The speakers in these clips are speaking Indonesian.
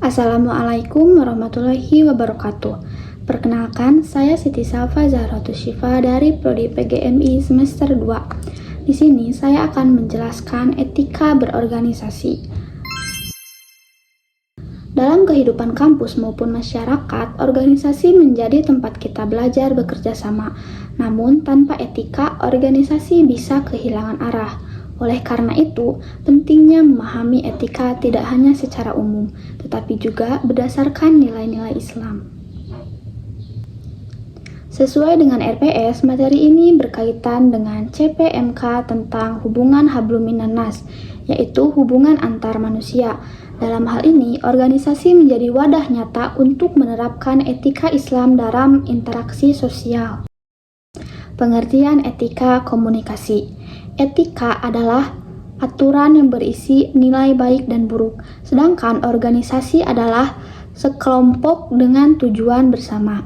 Assalamualaikum warahmatullahi wabarakatuh. Perkenalkan, saya Siti Safa Zahratus Syifa dari Prodi PGMI semester 2. Di sini saya akan menjelaskan etika berorganisasi. Dalam kehidupan kampus maupun masyarakat, organisasi menjadi tempat kita belajar bekerja sama. Namun, tanpa etika, organisasi bisa kehilangan arah. Oleh karena itu, pentingnya memahami etika tidak hanya secara umum, tetapi juga berdasarkan nilai-nilai Islam. Sesuai dengan RPS, materi ini berkaitan dengan CPMK tentang hubungan hablum minan nas, yaitu hubungan antar manusia. Dalam hal ini, organisasi menjadi wadah nyata untuk menerapkan etika Islam dalam interaksi sosial. Pengertian etika komunikasi. Etika adalah aturan yang berisi nilai baik dan buruk, sedangkan organisasi adalah sekelompok dengan tujuan bersama.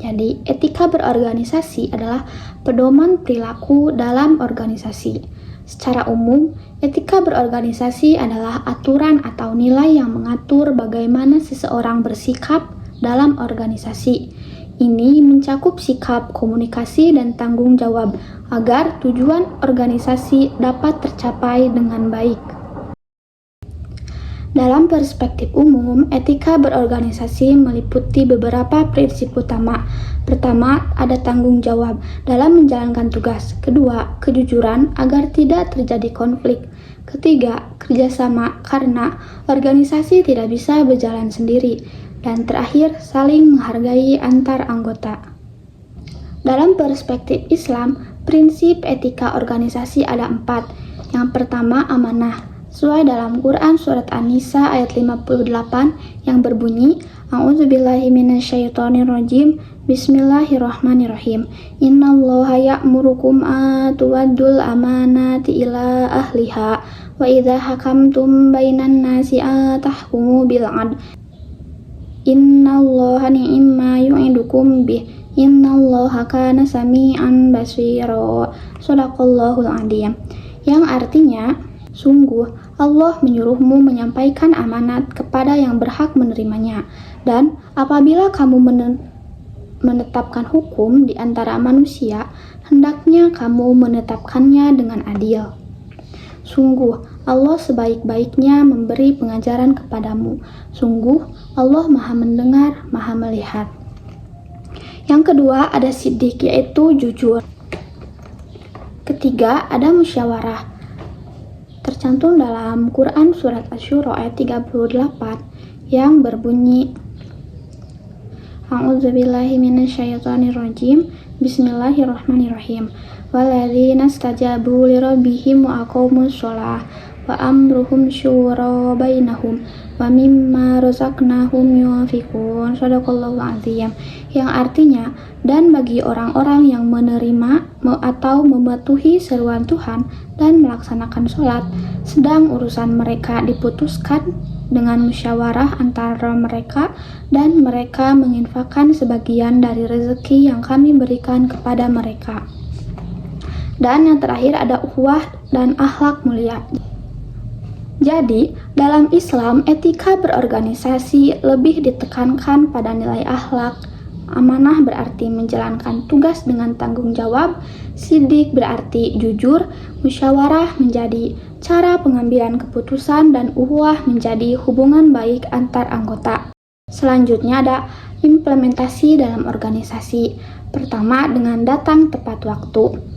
Jadi, etika berorganisasi adalah pedoman perilaku dalam organisasi. Secara umum, etika berorganisasi adalah aturan atau nilai yang mengatur bagaimana seseorang bersikap dalam organisasi. Ini mencakup sikap, komunikasi, dan tanggung jawab agar tujuan organisasi dapat tercapai dengan baik. Dalam perspektif umum, etika berorganisasi meliputi beberapa prinsip utama. Pertama, ada tanggung jawab dalam menjalankan tugas. Kedua, kejujuran agar tidak terjadi konflik. Ketiga, kerjasama karena organisasi tidak bisa berjalan sendiri. Dan terakhir, saling menghargai antar anggota. Dalam perspektif Islam, prinsip etika organisasi ada 4. Yang pertama, amanah. Sesuai dalam Quran Surat An-Nisa ayat 58 yang berbunyi, A'udzubillahi minasyaitonirrajim, Bismillahirrahmanirrahim. Innallaha ya'murukum atuwaddul amanati ila ahliha wa idza hakamtum bainan nasi atahkumu bil 'adl. Innallaha ni'ma yu'idukum bih. Innallaha kana sami'an basira. Shadaqallahul adzim. Yang artinya, sungguh Allah menyuruhmu menyampaikan amanat kepada yang berhak menerimanya, dan apabila kamu menetapkan hukum di antara manusia, hendaknya kamu menetapkannya dengan adil. Sungguh Allah sebaik-baiknya memberi pengajaran kepadamu. Sungguh Allah Maha mendengar, Maha melihat. Yang kedua ada siddiq, yaitu jujur. Ketiga ada musyawarah. Tercantum dalam Quran Surat Asy-Syura ayat 38 yang berbunyi, A'udzubillahi minasyaitonirrajim. Bismillahirrahmanirrahim. Walladzina stajabu lirabbihim wa aqamus shalah wa amruhum syura bainahum wa mimma razaqnahum yunfiqun. Shadaqallahu adzim. Yang artinya, dan bagi orang-orang yang menerima atau mematuhi seruan Tuhan dan melaksanakan sholat, sedang urusan mereka diputuskan dengan musyawarah antara mereka, dan mereka menginfakkan sebagian dari rezeki yang kami berikan kepada mereka. Dan yang terakhir ada ukhuwah dan akhlak mulia. Jadi, dalam Islam, etika berorganisasi lebih ditekankan pada nilai akhlak. Amanah berarti menjalankan tugas dengan tanggung jawab, siddiq berarti jujur, musyawarah menjadi cara pengambilan keputusan, dan ukhuwah menjadi hubungan baik antar anggota. Selanjutnya ada implementasi dalam organisasi. Pertama, dengan datang tepat waktu.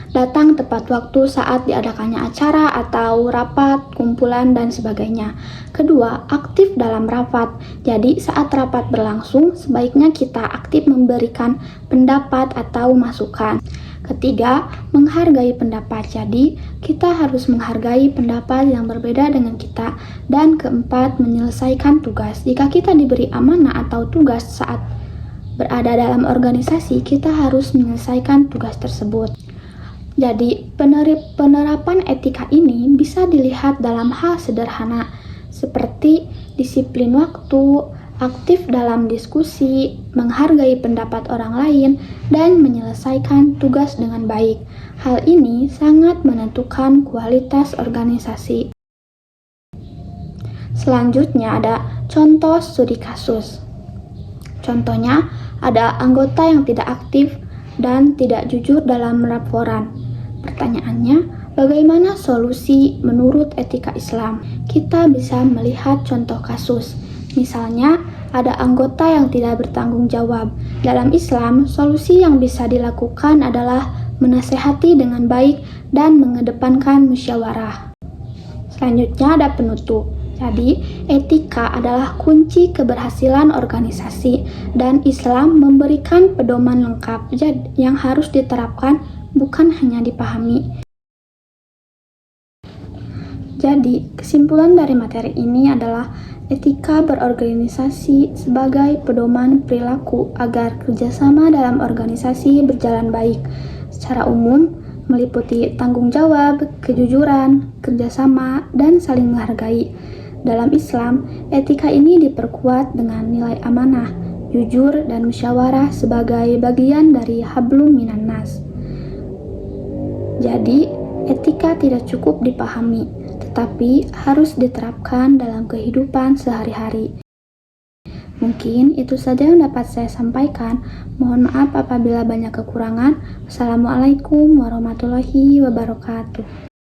Datang tepat waktu saat diadakannya acara atau rapat, kumpulan, dan sebagainya. Kedua, aktif dalam rapat. Jadi, saat rapat berlangsung, sebaiknya kita aktif memberikan pendapat atau masukan. Ketiga, menghargai pendapat. Jadi, kita harus menghargai pendapat yang berbeda dengan kita. Dan keempat, menyelesaikan tugas. Jika kita diberi amanah atau tugas saat berada dalam organisasi, kita harus menyelesaikan tugas tersebut. Jadi, penerapan etika ini bisa dilihat dalam hal sederhana, seperti disiplin waktu, aktif dalam diskusi, menghargai pendapat orang lain, dan menyelesaikan tugas dengan baik. Hal ini sangat menentukan kualitas organisasi. Selanjutnya ada contoh studi kasus. Contohnya, ada anggota yang tidak aktif dan tidak jujur dalam laporan. Pertanyaannya, bagaimana solusi menurut etika Islam? Kita bisa melihat contoh kasus. Misalnya, ada anggota yang tidak bertanggung jawab. Dalam Islam, solusi yang bisa dilakukan adalah menasehati dengan baik dan mengedepankan musyawarah. Selanjutnya ada penutup. Jadi, etika adalah kunci keberhasilan organisasi dan Islam memberikan pedoman lengkap yang harus diterapkan, bukan hanya dipahami. Jadi, kesimpulan dari materi ini adalah etika berorganisasi sebagai pedoman perilaku agar kerjasama dalam organisasi berjalan baik. Secara umum, meliputi tanggung jawab, kejujuran, kerjasama, dan saling menghargai. Dalam Islam, etika ini diperkuat dengan nilai amanah, jujur, dan musyawarah sebagai bagian dari hablum minan nas. Jadi, etika tidak cukup dipahami, tetapi harus diterapkan dalam kehidupan sehari-hari. Mungkin itu saja yang dapat saya sampaikan. Mohon maaf apabila banyak kekurangan. Wassalamualaikum warahmatullahi wabarakatuh.